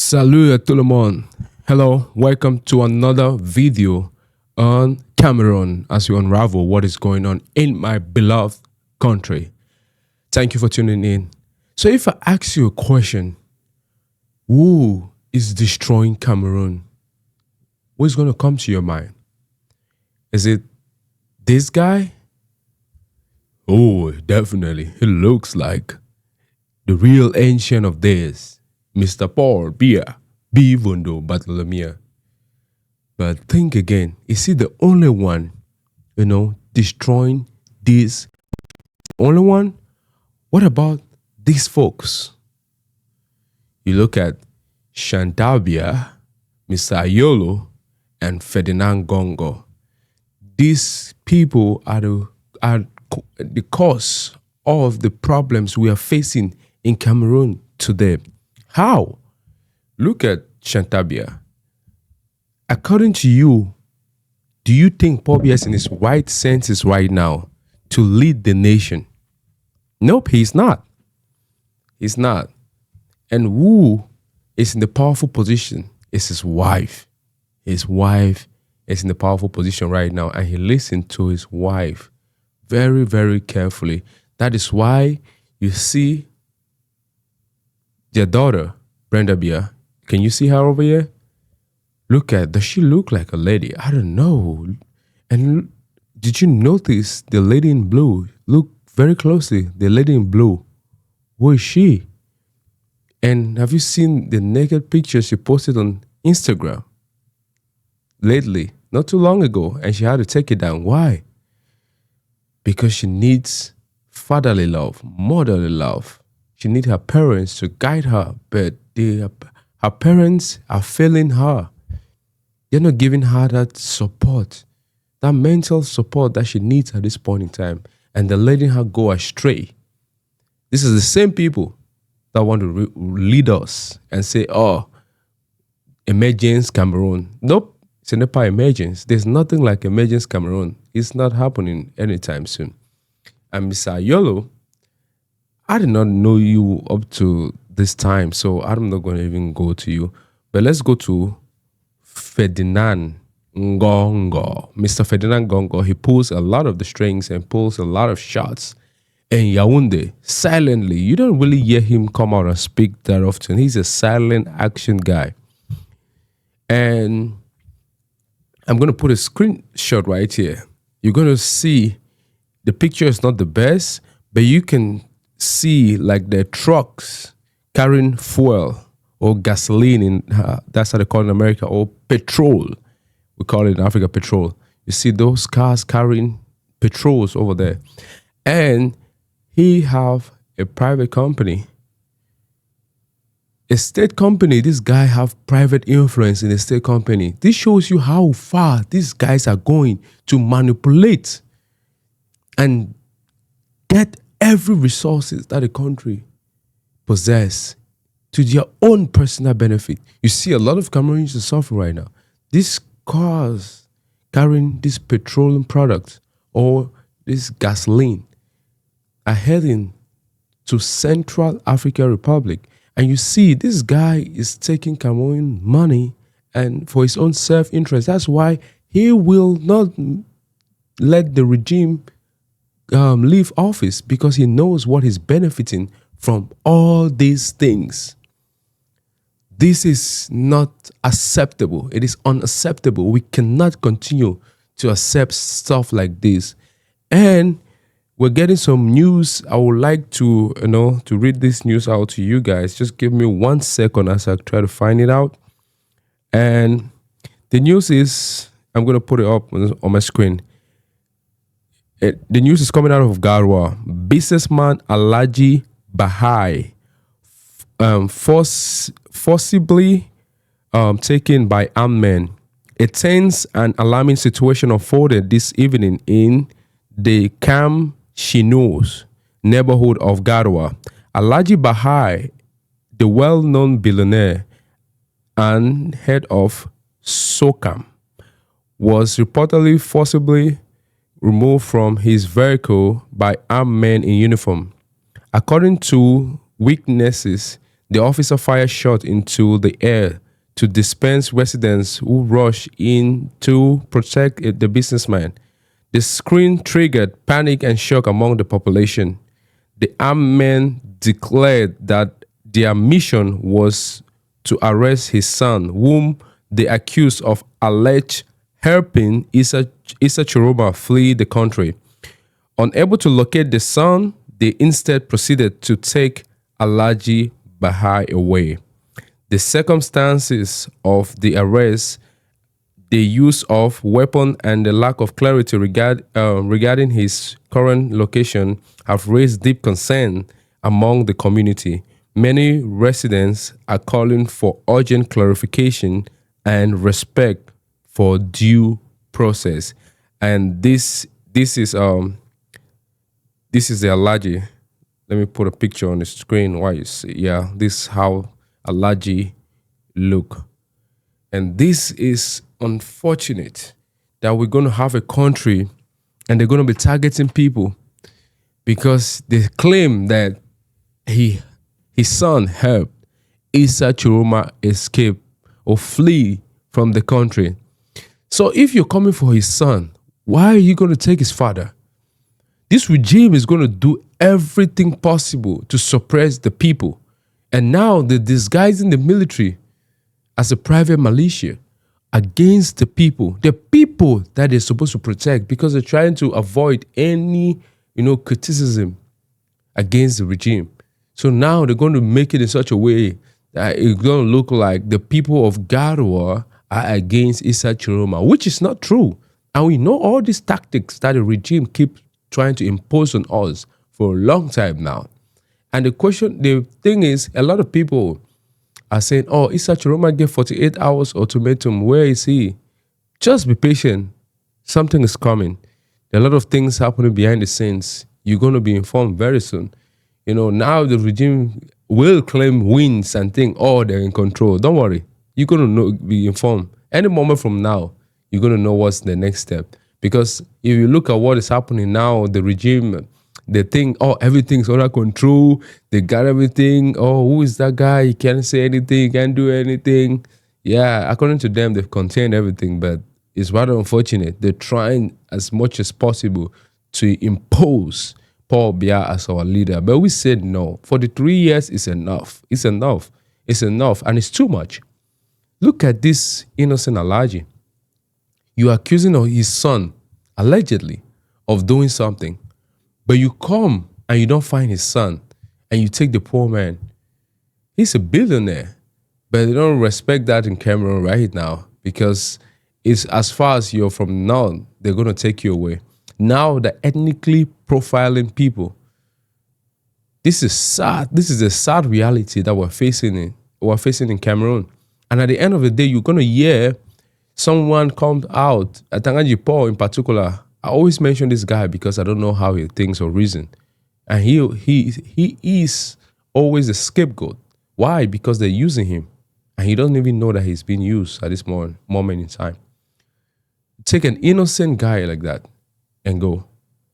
Salut à tout le monde. Hello, welcome to another video on Cameroon as we unravel what is going on in my beloved country. Thank you for tuning in. So if I ask you a question, who is destroying Cameroon? What's going to come to your mind? Is it this guy? Oh, definitely. He looks like the real ancient of days, Mr. Paul Biya, Bivundo Bartolomea. But think again, is he the only one, destroying this? Only one? What about these folks? You look at Chantal Biya, Mr. Ayolo, and Ferdinand Ngoh Ngoh. These people are the cause of the problems we are facing in Cameroon today. How? Look at Chantal Biya. According to you, do you think Paul Biya is in his right senses right now to lead the nation? Nope, he's not. He's not. And who is in the powerful position is his wife. His wife is in the powerful position right now, and he listened to his wife very, very carefully. That is why you see their daughter, Brenda Biya. Can you see her over here? Does she look like a lady? I don't know. And did you notice the lady in blue? Look very closely. The lady in blue. Who is she? And have you seen the naked picture she posted on Instagram lately? Not too long ago. And she had to take it down. Why? Because she needs fatherly love, motherly love. She needs her parents to guide her, but her parents are failing her. They're not giving her that support, that mental support that she needs at this point in time, and they're letting her go astray. This is the same people that want to lead us and say, oh, emergence Cameroon. Nope, it's a Nepal emergence. There's nothing like emergence Cameroon. It's not happening anytime soon. And Mr. Ayolo, I did not know you up to this time, so I'm not going to even go to you. But let's go to Ferdinand Ngoh Ngoh. Mr. Ferdinand Ngoh Ngoh, he pulls a lot of the strings and pulls a lot of shots. And Yaoundé, silently, you don't really hear him come out and speak that often. He's a silent action guy. And I'm going to put a screenshot right here. You're going to see the picture is not the best, but you can see like the trucks carrying fuel or gasoline in that's how they call it in America, or petrol. We call it in Africa petrol. You see those cars carrying petrols over there. And he have a private company, a state company. This guy have private influence in a state company. This shows you how far these guys are going to manipulate and get every resources that the country possess to their own personal benefit. You see a lot of Cameroonians are suffering right now. These cars carrying this petroleum product or this gasoline are heading to Central African Republic. And you see this guy is taking Cameroon money and for his own self-interest. That's why he will not let the regime leave office, because he knows what he's benefiting from all these things. This is not acceptable. It is unacceptable. We cannot continue to accept stuff like this. And we're getting some news. I would like to, to read this news out to you guys. Just give me 1 second as I try to find it out. And the news is, I'm going to put it up on my screen. The news is coming out of Garoua. Businessman Alhaji Bahai forcibly taken by armed men. A tense and alarming situation unfolded this evening in the Cam Chinos neighborhood of Garoua. Alhaji Bahai, the well-known billionaire and head of SOCAM, was reportedly forcibly removed from his vehicle by armed men in uniform. According to witnesses, The officer fired shot into the air to disperse residents who rushed in to protect the businessman. The screen triggered panic and shock among the population. The armed men declared that their mission was to arrest his son, whom they accused of alleged helping Issa Tchiroma flee the country. Unable to locate the son, they instead proceeded to take Alhaji Bahai away. The circumstances of the arrest, the use of weapon, and the lack of clarity regarding his current location have raised deep concern among the community. Many residents are calling for urgent clarification and respect for due process. And this is the Alhaji. Let me put a picture on the screen while you see. Yeah, this is how Alhaji look. And this is unfortunate that we're going to have a country and they're going to be targeting people because they claim that his son helped Issa Tchiroma escape or flee from the country. So if you're coming for his son, why are you going to take his father? This regime is going to do everything possible to suppress the people. And now they're disguising the military as a private militia against the people that they're supposed to protect, because they're trying to avoid any, criticism against the regime. So now they're going to make it in such a way that it's going to look like the people of Garoua are against Issa Tchiroma, which is not true. And we know all these tactics that the regime keeps trying to impose on us for a long time now. And the thing is, a lot of people are saying, oh, Issa Tchiroma gave 48 hours ultimatum. Where is he? Just be patient. Something is coming. There are a lot of things happening behind the scenes. You're going to be informed very soon. Now the regime will claim wins and think, oh, they're in control. Don't worry. You're going to be informed. Any moment from now, you're going to know what's the next step. Because if you look at what is happening now, the regime, they think, oh, everything's under control. They got everything. Oh, who is that guy? He can't say anything. He can't do anything. Yeah, according to them, they've contained everything. But it's rather unfortunate. They're trying as much as possible to impose Paul Biya as our leader. But we said no. For the 3 years, it's enough. It's enough. It's enough. And it's too much. Look at this innocent Alhaji. You are accusing of his son, allegedly, of doing something. But you come and you don't find his son and you take the poor man. He's a billionaire. But they don't respect that in Cameroon right now, because it's as far as you're from now, they're going to take you away. Now they're ethnically profiling people. This is sad. This is a sad reality that we're facing in Cameroon. And at the end of the day, you're going to hear someone come out, Atangaji Paul in particular. I always mention this guy because I don't know how he thinks or reason. And he is always a scapegoat. Why? Because they're using him. And he doesn't even know that he's being used at this moment in time. Take an innocent guy like that and go.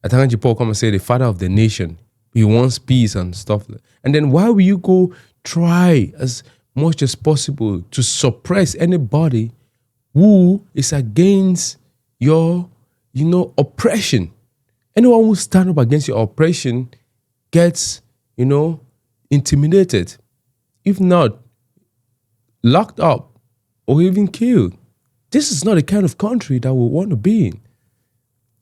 Atangaji Paul come and say the father of the nation. He wants peace and stuff. And then why will you go try as much as possible to suppress anybody who is against your, oppression? Anyone who stands up against your oppression gets, intimidated. If not, locked up or even killed. This is not the kind of country that we want to be in.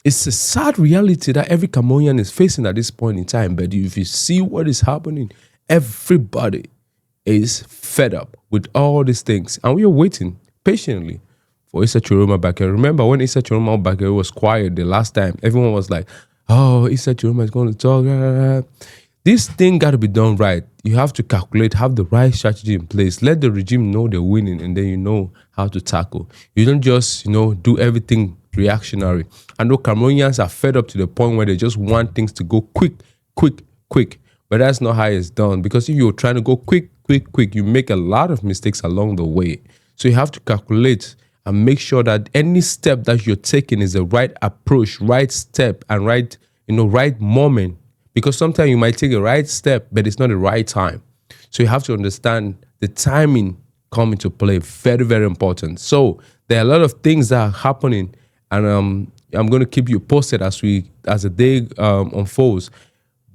It's a sad reality that every Cameroonian is facing at this point in time. But if you see what is happening, everybody is fed up with all these things. And we are waiting patiently for Issa Tchiroma back here. Remember when Issa Tchiroma back here was quiet the last time, everyone was like, oh, Issa Tchiroma is going to talk. This thing got to be done right. You have to calculate, have the right strategy in place. Let the regime know they're winning, and then you know how to tackle. You don't just, do everything reactionary. I know Cameroonians are fed up to the point where they just want things to go quick. But that's not how it's done. Because if you're trying to go quick, you make a lot of mistakes along the way. So you have to calculate and make sure that any step that you're taking is the right approach, right step, and right moment. Because sometimes you might take the right step, but it's not the right time. So you have to understand the timing come into play. Very, very important. So there are a lot of things that are happening, and I'm going to keep you posted as the day unfolds.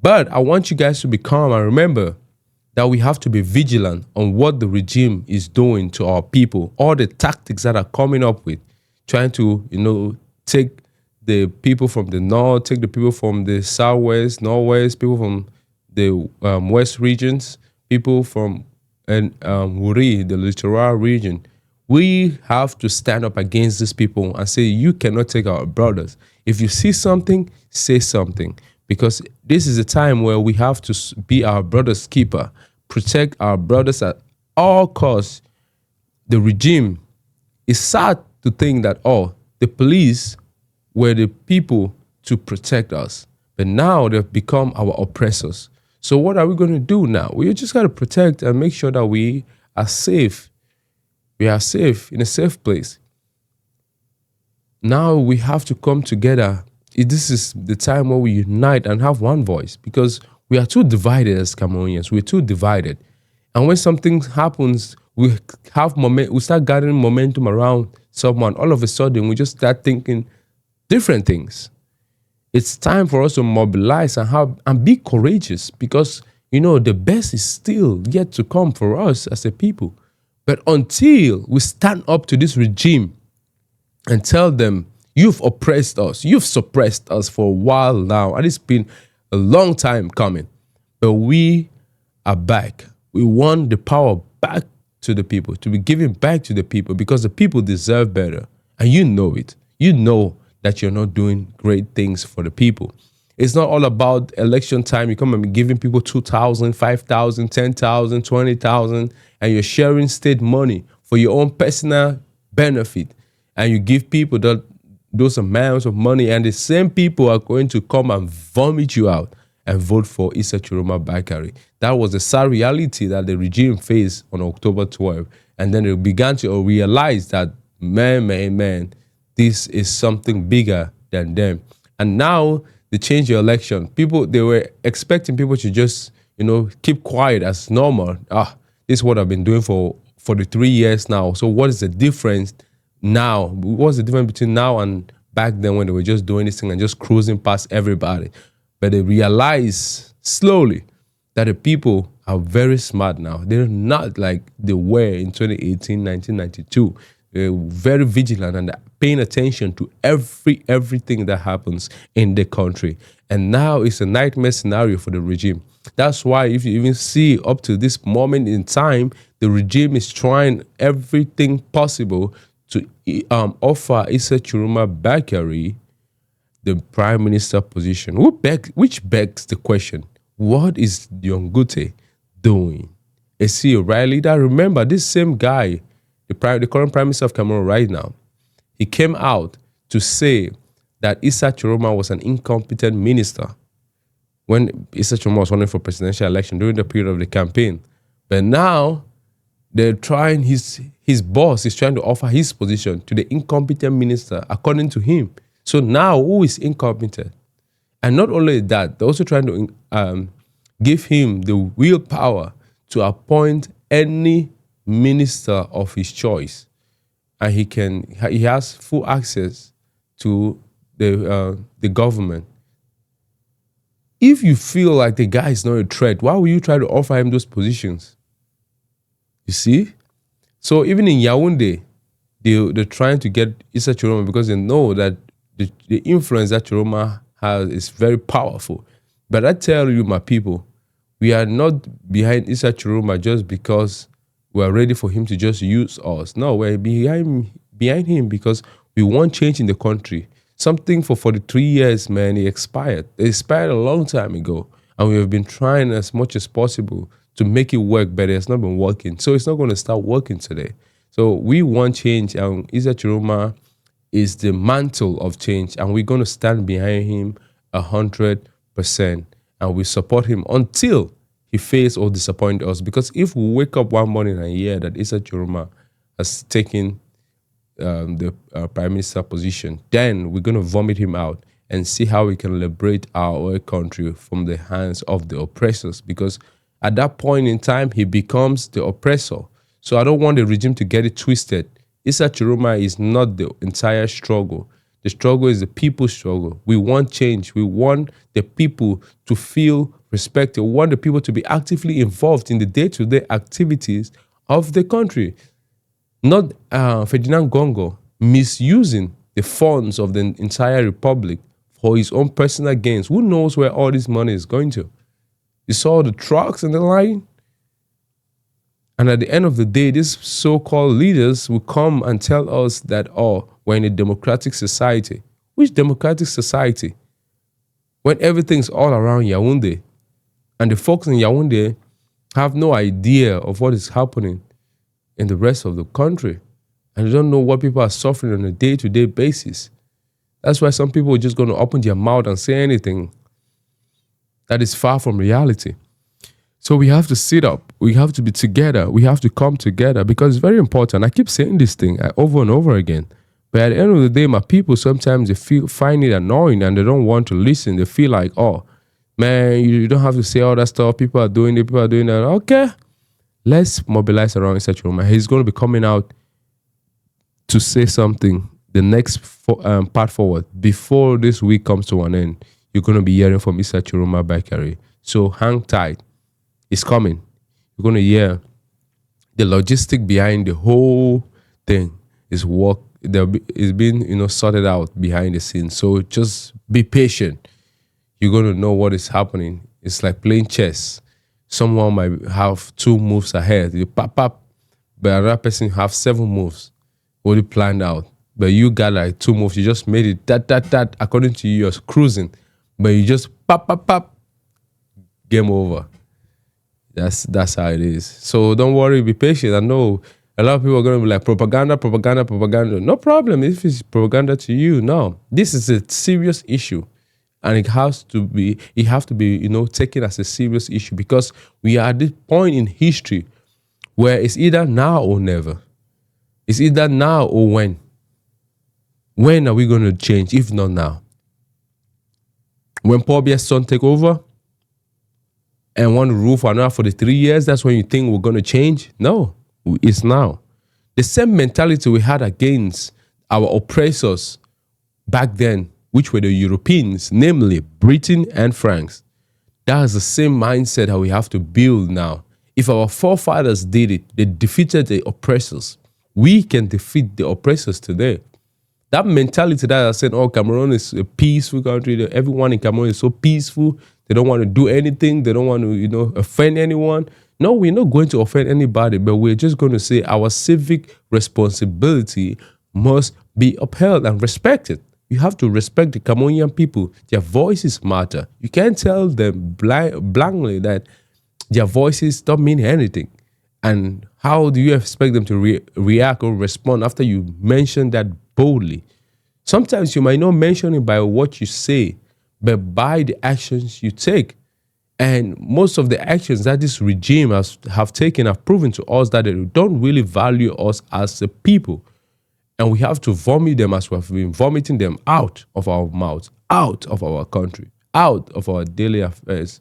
But I want you guys to be calm and remember that we have to be vigilant on what the regime is doing to our people, all the tactics that are coming up with, trying to, take the people from the north, take the people from the southwest, northwest, people from the west regions, people from Wuri, the littoral region. We have to stand up against these people and say, you cannot take our brothers. If you see something, say something. Because this is a time where we have to be our brother's keeper, protect our brothers at all costs. The regime is sad to think that, the police were the people to protect us, but now they've become our oppressors. So what are we going to do now? We just got to protect and make sure that we are safe. We are safe in a safe place. Now we have to come together. This is the time where we unite and have one voice, because we are too divided as Cameroonians. We're too divided. And when something happens, we start gathering momentum around someone. All of a sudden, we just start thinking different things. It's time for us to mobilize and be courageous, because, the best is still yet to come for us as a people. But until we stand up to this regime and tell them, you've oppressed us, you've suppressed us for a while now, and it's been a long time coming, but we are back. We want the power back to the people, to be given back to the people, because the people deserve better. And you know it. You know that you're not doing great things for the people. It's not all about election time. You come and be giving people 2,000, 5,000, 10,000, 20,000, and you're sharing state money for your own personal benefit. And you give people those amounts of money, and the same people are going to come and vomit you out and vote for Tchiroma Bakari. That was the sad reality that the regime faced on October 12th. And then they began to realize that, man, this is something bigger than them. And now they changed the election. They were expecting people to just, keep quiet as normal. This is what I've been doing for the 3 years now. So what is the difference now? What's the difference between now and back then, when they were just doing this thing and just cruising past everybody? But they realize slowly that the people are very smart now. They're not like they were in 2018, 1992. They're very vigilant and paying attention to everything that happens in the country. And now it's a nightmare scenario for the regime. That's why if you even see up to this moment in time, the regime is trying everything possible to offer Tchiroma Bakari the prime minister position, which begs the question, what is Ngoh doing? Is he a right leader? Remember, this same guy, the current prime minister of Cameroon right now, he came out to say that Tchiroma was an incompetent minister when Tchiroma was running for presidential election during the period of the campaign. But now they're trying, his boss is trying to offer his position to the incompetent minister, according to him. So now, who is incompetent? And not only that, they're also trying to give him the willpower to appoint any minister of his choice. And he has full access to the government. If you feel like the guy is not a threat, why would you try to offer him those positions? You see? So even in Yaoundé, they're trying to get Tchiroma because they know that the influence that Tchiroma has is very powerful. But I tell you, my people, we are not behind Tchiroma just because we are ready for him to just use us. No, we're behind him because we want change in the country. Something for 43 years, man, it expired. It expired a long time ago. And we have been trying as much as possible to make it work, but it's not been working. So it's not going to start working today. So we want change, and Tchiroma is the mantle of change, and we're going to stand behind him 100%, and we support him until he fails or disappoints us. Because if we wake up one morning and hear that Tchiroma has taken the prime minister position, then we're going to vomit him out and see how we can liberate our country from the hands of the oppressors. Because At that point in time, he becomes the oppressor. So I don't want the regime to get it twisted. Issa Tchiroma is not the entire struggle. The struggle is the people's struggle. We want change. We want the people to feel respected. We want the people to be actively involved in the day-to-day activities of the country. Not Ferdinand Ngoh Ngoh misusing the funds of the entire republic for his own personal gains. Who knows where all this money is going to? You saw the trucks and the line? And at the end of the day, these so-called leaders will come and tell us that, oh, we're in a democratic society. Which democratic society? When everything's all around Yaoundé, and the folks in Yaoundé have no idea of what is happening in the rest of the country, and they don't know what people are suffering on a day-to-day basis. That's why some people are just going to open their mouth and say anything that is far from reality. So we have to sit up. We have to be together. We have to come together because it's very important. I keep saying this thing over and over again. But at the end of the day, my people, sometimes they find it annoying and they don't want to listen. They feel like, oh, man, you don't have to say all that stuff. People are doing it. People are doing that. Okay. Let's mobilize around Issa Tchiroma. He's going to be coming out to say something, the next part forward. Before this week comes to an end, you're going to be hearing from Issa Tchiroma Bakary. So hang tight. It's coming. You're going to hear the logistic behind the whole thing is work. It's been, sorted out behind the scenes. So just be patient. You're going to know what is happening. It's like playing chess. Someone might have 2 moves ahead. You pop, but another person have 7 moves already planned out. But you got like 2 moves. You just made it that. According to you, you're cruising. But you just pop. Game over. That's how it is. So don't worry, be patient. I know a lot of people are going to be like, propaganda. No problem if it's propaganda to you. No, this is a serious issue. And it has to be, taken as a serious issue because we are at this point in history where it's either now or never. It's either now or when. When are we going to change, if not now? When Paul Biya's son take over and want to rule for another 43 years, that's when you think we're going to change? No, it's now. The same mentality we had against our oppressors back then, which were the Europeans, namely Britain and France. That's the same mindset that we have to build now. If our forefathers did it, they defeated the oppressors. We can defeat the oppressors today. That mentality that I said, oh, Cameroon is a peaceful country. Everyone in Cameroon is so peaceful. They don't want to do anything. They don't want to, offend anyone. No, we're not going to offend anybody, but we're just going to say our civic responsibility must be upheld and respected. You have to respect the Cameroonian people. Their voices matter. You can't tell them blankly that their voices don't mean anything. And how do you expect them to react or respond after you mention that boldly? Sometimes you might not mention it by what you say, but by the actions you take. And most of the actions that this regime have taken have proven to us that they don't really value us as a people. And we have to vomit them as we have been vomiting them out of our mouths, out of our country, out of our daily affairs.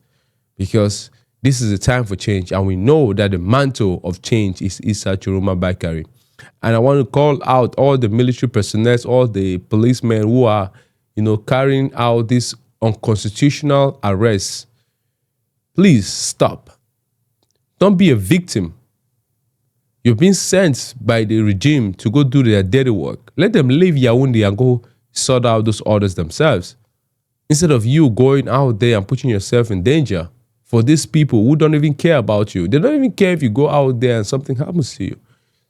Because this is a time for change. And we know that the mantle of change is Issa Tchiroma Bakary. And I want to call out all the military personnel, all the policemen who are, carrying out this unconstitutional arrests. Please stop. Don't be a victim. You've been sent by the regime to go do their dirty work. Let them leave Yaoundé and go sort out those orders themselves. Instead of you going out there and putting yourself in danger for these people who don't even care about you. They don't even care if you go out there and something happens to you.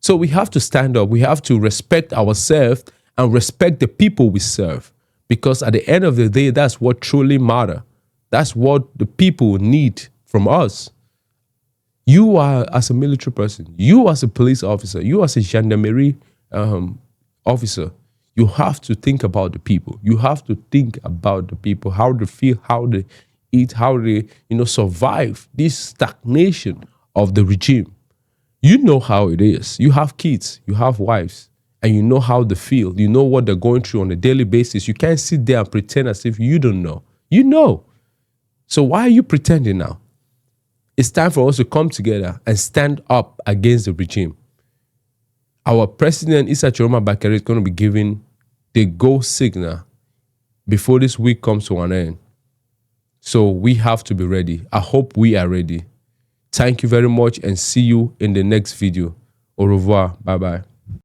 So we have to stand up. We have to respect ourselves and respect the people we serve. Because at the end of the day, that's what truly matters. That's what the people need from us. You are, as a military person, you as a police officer, you as a gendarmerie officer, you have to think about the people. You have to think about the people, how they feel, how they eat, how they, survive this stagnation of the regime. You know how it is. You have kids, you have wives, and you know how they feel. You know what they're going through on a daily basis. You can't sit there and pretend as if you don't know. You know. So why are you pretending now? It's time for us to come together and stand up against the regime. Our president, Tchiroma is going to be giving the go signal before this week comes to an end. So we have to be ready. I hope we are ready. Thank you very much and see you in the next video. Au revoir. Bye-bye.